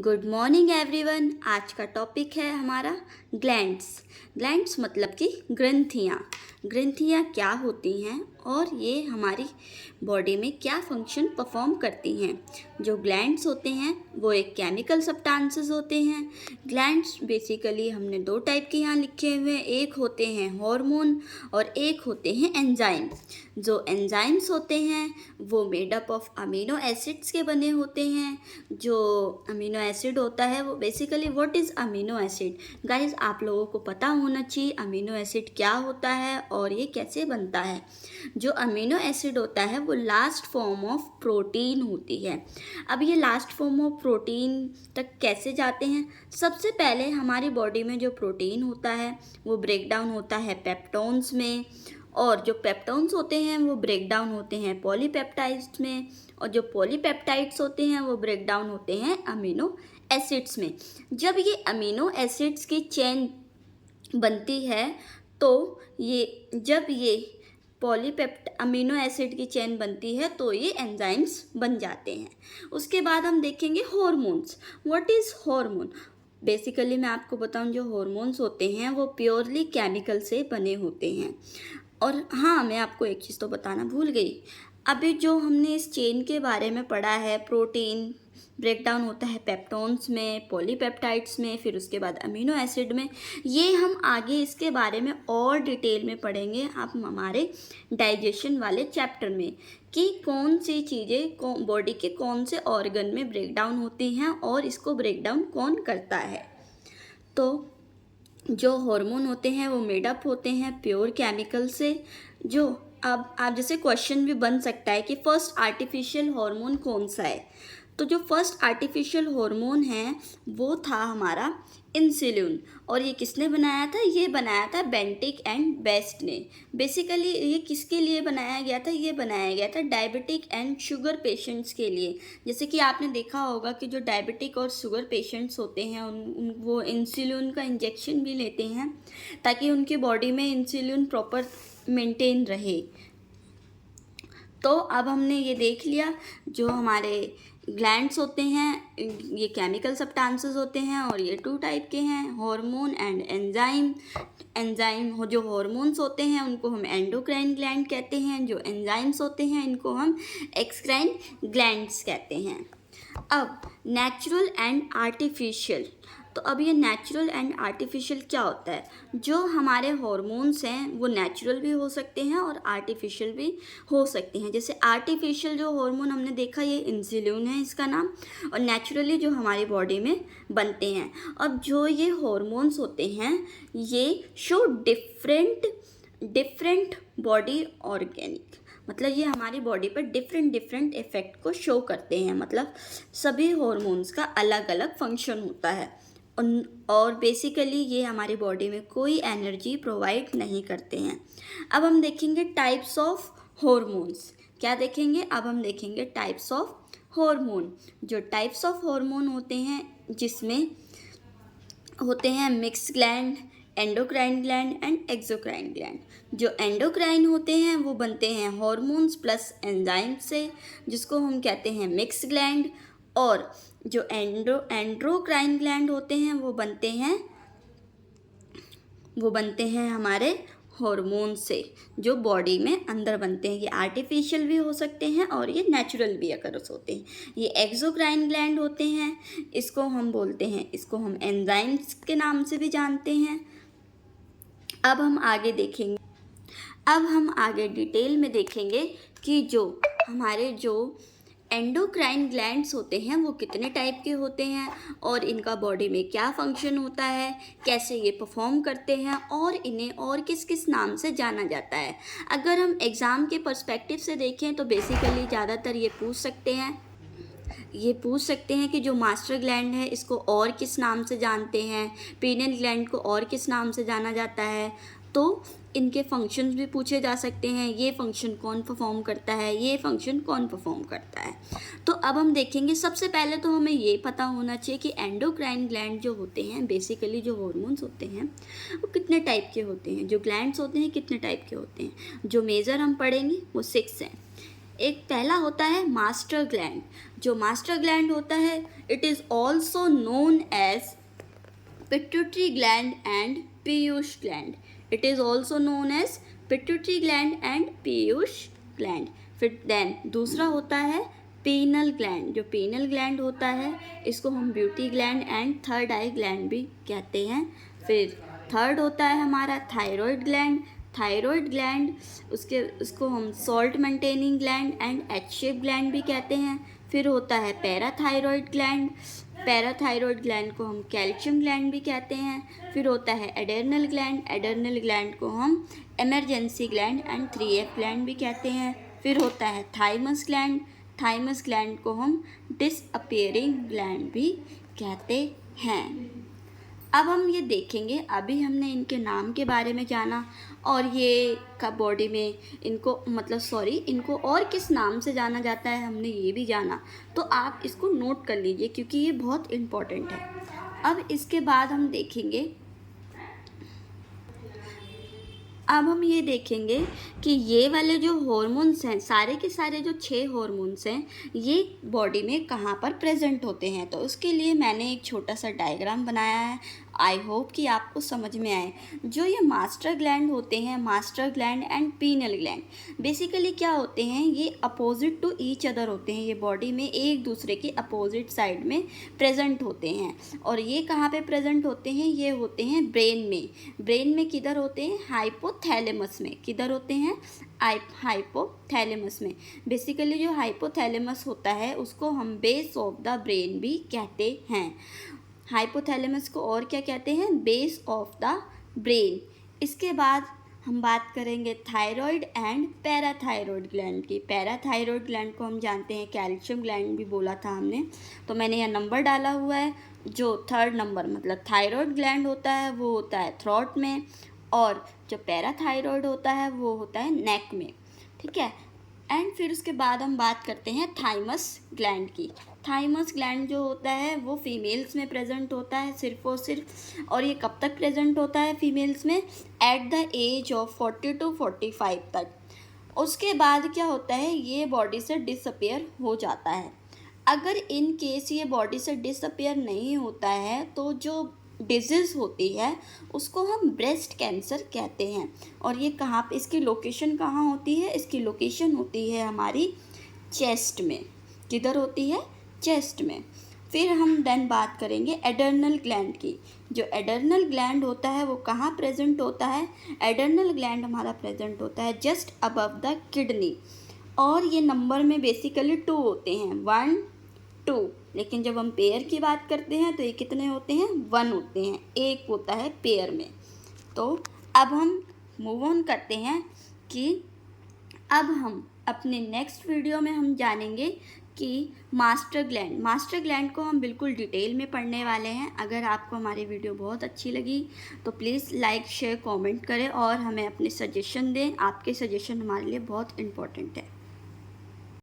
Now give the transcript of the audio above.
Good morning everyone. आज का topic है हमारा ग्लैंड्स। ग्लैंड्स मतलब कि ग्रंथियाँ। ग्रंथियाँ क्या होती हैं और ये हमारी बॉडी में क्या फंक्शन परफॉर्म करती हैं। जो ग्लैंड्स होते हैं वो एक केमिकल सब्सटेंसेस होते हैं। ग्लैंड्स बेसिकली हमने दो टाइप के यहाँ लिखे हुए हैं, एक होते हैं हार्मोन और एक होते हैं एंजाइम। जो एंजाइम्स होते हैं वो made up of amino acids के बने होते हैं। जो अमीनो एसिड होता है वो basically what is amino acid. Guys आप लोगों को पता होना चाहिए अमीनो एसिड क्या होता है और ये कैसे बनता है। जो अमीनो एसिड होता है वो लास्ट फॉर्म ऑफ प्रोटीन होती है। अब ये लास्ट फॉर्म ऑफ प्रोटीन तक कैसे जाते हैं। सबसे पहले हमारी बॉडी में जो प्रोटीन होता है वो ब्रेक डाउन होता है पेप्टोन्स में, और जो पेप्टोन्स होते हैं वो ब्रेक डाउन होते हैं पॉलीपेप्टाइड्स में, और जो पॉलीपेप्टाइड्स होते हैं वो ब्रेक डाउन होते हैं अमीनो एसिड्स में। जब ये अमीनो एसिड्स की चेन बनती है तो जब ये अमीनो एसिड की चेन बनती है तो ये एंजाइम्स बन जाते हैं। उसके बाद हम देखेंगे hormones. What is hormone. Basically मैं आपको बताऊं, जो हॉर्मोन्स होते हैं वो प्योरली केमिकल से बने होते हैं। और हाँ, मैं आपको एक चीज़ तो बताना भूल गई। अभी जो हमने इस चेन के बारे में पढ़ा है, प्रोटीन ब्रेक डाउन होता है पेप्टोन्स में, पॉलीपेप्टाइड्स में, फिर उसके बाद अमीनो एसिड में। ये हम आगे इसके बारे में और डिटेल में पढ़ेंगे आप हमारे डाइजेशन वाले चैप्टर में, कि कौन सी चीज़ें बॉडी के कौन से ऑर्गन में ब्रेक डाउन होती हैं और इसको ब्रेक डाउन कौन करता है। तो जो हार्मोन होते हैं वो मेडअप होते हैं प्योर केमिकल से। जो अब आप जैसे क्वेश्चन भी बन सकता है कि फर्स्ट आर्टिफिशियल हार्मोन कौन सा है। तो जो फर्स्ट आर्टिफिशियल हार्मोन है वो था हमारा इंसुलिन। और ये किसने बनाया था। ये बनाया था बेंटिक एंड बेस्ट ने। बेसिकली ये किसके लिए बनाया गया था। ये बनाया गया था डायबिटिक एंड शुगर पेशेंट्स के लिए। जैसे कि आपने देखा होगा कि जो डायबिटिक और शुगर पेशेंट्स होते हैं वो इंसुलिन का इंजेक्शन भी लेते हैं ताकि उनकी बॉडी में इंसुलिन प्रॉपर मेंटेन रहे। तो अब हमने ये देख लिया जो हमारे ग्लैंड्स होते हैं ये केमिकल सब्सटेंसेस होते हैं और ये टू टाइप के हैं, हार्मोन एंड एंजाइम। एंजाइम जो हार्मोन्स होते हैं उनको हम एंडोक्राइन ग्लैंड कहते हैं, जो एंजाइम्स होते हैं इनको हम एक्सक्राइन ग्लैंड्स कहते हैं। अब नेचुरल एंड आर्टिफिशियल। तो अब ये नेचुरल एंड आर्टिफिशियल क्या होता है। जो हमारे हार्मोन्स हैं वो नेचुरल भी हो सकते हैं और आर्टिफिशियल भी हो सकते हैं। जैसे आर्टिफिशियल जो हार्मोन हमने देखा ये इंसुलिन है इसका नाम, और नेचुरली जो हमारी बॉडी में बनते हैं। अब जो ये हार्मोन्स होते हैं ये शो डिफरेंट बॉडी ऑर्गेनिक, मतलब ये हमारी बॉडी पर डिफरेंट इफ़ेक्ट को शो करते हैं। मतलब सभी हार्मोन्स का अलग अलग फंक्शन होता है और बेसिकली ये हमारी बॉडी में कोई एनर्जी प्रोवाइड नहीं करते हैं। अब हम देखेंगे टाइप्स ऑफ हार्मोन्स। क्या देखेंगे। अब हम देखेंगे टाइप्स ऑफ हार्मोन। जो टाइप्स ऑफ हार्मोन होते हैं जिसमें होते हैं mix gland, endocrine gland and exocrine gland. जो एंडोक्राइन होते हैं वो बनते हैं हार्मोन्स प्लस एंजाइम से, जिसको हम कहते हैं मिक्स ग्लैंड। और जो एंडोक्राइन ग्लैंड होते हैं वो बनते हैं हमारे हार्मोन से, जो बॉडी में अंदर बनते हैं। ये आर्टिफिशियल भी हो सकते हैं और ये नेचुरल भी अगर होते हैं। ये एक्सोक्राइन ग्लैंड होते हैं, इसको हम एंजाइम्स के नाम से भी जानते हैं। अब हम आगे डिटेल में देखेंगे कि जो हमारे एंडोक्राइन ग्लैंड्स होते हैं वो कितने टाइप के होते हैं और इनका बॉडी में क्या फंक्शन होता है, कैसे ये परफॉर्म करते हैं और इन्हें और किस किस नाम से जाना जाता है। अगर हम एग्ज़ाम के पर्सपेक्टिव से देखें तो बेसिकली ज़्यादातर ये पूछ सकते हैं कि जो मास्टर ग्लैंड है इसको और किस नाम से जानते हैं, पीनियल ग्लैंड को और किस नाम से जाना जाता है। तो इनके फंक्शंस भी पूछे जा सकते हैं, ये फंक्शन कौन परफॉर्म करता है, ये फंक्शन कौन परफॉर्म करता है। तो अब हम देखेंगे, सबसे पहले तो हमें ये पता होना चाहिए कि एंडोक्राइन ग्लैंड जो होते हैं बेसिकली जो हार्मोन्स होते हैं वो कितने टाइप के होते हैं, जो ग्लैंड्स होते हैं कितने टाइप के होते हैं। जो मेजर हम पढ़ेंगे वो 6 हैं। एक पहला होता है मास्टर ग्लैंड। जो मास्टर ग्लैंड होता है it is also known as pituitary gland and पीयूष gland. It is also known as pituitary gland and पीयूष ग्लैंड। फिर देन दूसरा होता है पीनल ग्लैंड। जो पीनल ग्लैंड होता है इसको हम beauty gland and third eye gland भी कहते हैं। फिर थर्ड होता है हमारा थायराइड ग्लैंड। थायराइड ग्लैंड उसको हम salt maintaining gland and H shape gland भी कहते हैं। फिर होता है पैराथायराइड ग्लैंड। पैराथायराइड ग्लैंड को हम कैल्शियम ग्लैंड भी कहते हैं। फिर होता है एडर्नल ग्लैंड। एडर्नल ग्लैंड को हम emergency gland and 3F gland भी कहते हैं। फिर होता है थाइमस ग्लैंड। थाइमस ग्लैंड को हम डिसअपियरिंग ग्लैंड भी कहते हैं। अब हम ये देखेंगे, अभी हमने इनके नाम के बारे में जाना और ये का बॉडी में इनको और किस नाम से जाना जाता है हमने ये भी जाना, तो आप इसको नोट कर लीजिए क्योंकि ये बहुत इम्पॉर्टेंट है। अब इसके बाद हम देखेंगे, अब हम ये देखेंगे कि ये वाले जो हॉर्मोन्स हैं, सारे के सारे जो 6 हॉर्मोन्स हैं, ये बॉडी में कहाँ पर प्रेजेंट होते हैं। तो उसके लिए मैंने एक छोटा सा डायग्राम बनाया है। आई होप कि आपको समझ में आए। जो ये मास्टर ग्लैंड होते हैं, master gland and penal gland, basically क्या होते हैं, ये अपोजिट टू ईच अदर होते हैं। ये बॉडी में एक दूसरे के अपोजिट साइड में प्रेजेंट होते हैं। और ये कहाँ पे प्रेजेंट होते हैं, ये होते हैं ब्रेन में। ब्रेन में किधर होते हैं, हाइपोथैलेमस में। किधर होते हैं, हाइपोथैलेमस में। बेसिकली जो हाइपोथैलेमस होता है उसको हम बेस ऑफ द ब्रेन भी कहते हैं। हाइपोथैलेमस को और क्या कहते हैं, बेस ऑफ द ब्रेन। इसके बाद हम बात करेंगे थायराइड एंड पैराथायराइड ग्लैंड की। पैराथायराइड ग्लैंड को हम जानते हैं कैल्शियम ग्लैंड भी बोला था हमने, तो मैंने यह नंबर डाला हुआ है। जो थर्ड नंबर मतलब थायराइड ग्लैंड होता है वो होता है थ्रोट में, और जो पैराथायराइड होता है वो होता है नेक में, ठीक है। एंड फिर उसके बाद हम बात करते हैं थाइमस ग्लैंड की। थाइमस ग्लैंड जो होता है वो फीमेल्स में प्रेजेंट होता है सिर्फ और सिर्फ, और ये कब तक प्रेजेंट होता है फीमेल्स में, at the age of 40 to 45 तक। उसके बाद क्या होता है, ये बॉडी से डिसअपियर हो जाता है। अगर इन केस ये बॉडी से डिसअपियर नहीं होता है तो जो डिजीज़ होती है उसको हम ब्रेस्ट कैंसर कहते हैं। और ये कहाँ पे, इसकी लोकेशन कहाँ होती है, इसकी लोकेशन होती है हमारी चेस्ट में। किधर होती है, चेस्ट में। फिर हम देन बात करेंगे एडर्नल ग्लैंड की। जो एडर्नल ग्लैंड होता है वो कहाँ प्रेजेंट होता है, एडर्नल ग्लैंड हमारा प्रेजेंट होता है जस्ट अबव द किडनी। और ये नंबर में बेसिकली 2 होते हैं, 1, 2। लेकिन जब हम पेयर की बात करते हैं तो ये कितने होते हैं, 1 होते हैं, एक होता है पेयर में। तो अब हम मूव ऑन करते हैं कि अब हम अपने नेक्स्ट वीडियो में हम जानेंगे कि मास्टर ग्लैंड को हम बिल्कुल डिटेल में पढ़ने वाले हैं। अगर आपको हमारी वीडियो बहुत अच्छी लगी तो प्लीज़ लाइक शेयर कमेंट करें और हमें अपने सजेशन दें। आपके सजेशन हमारे लिए बहुत इम्पोर्टेंट है।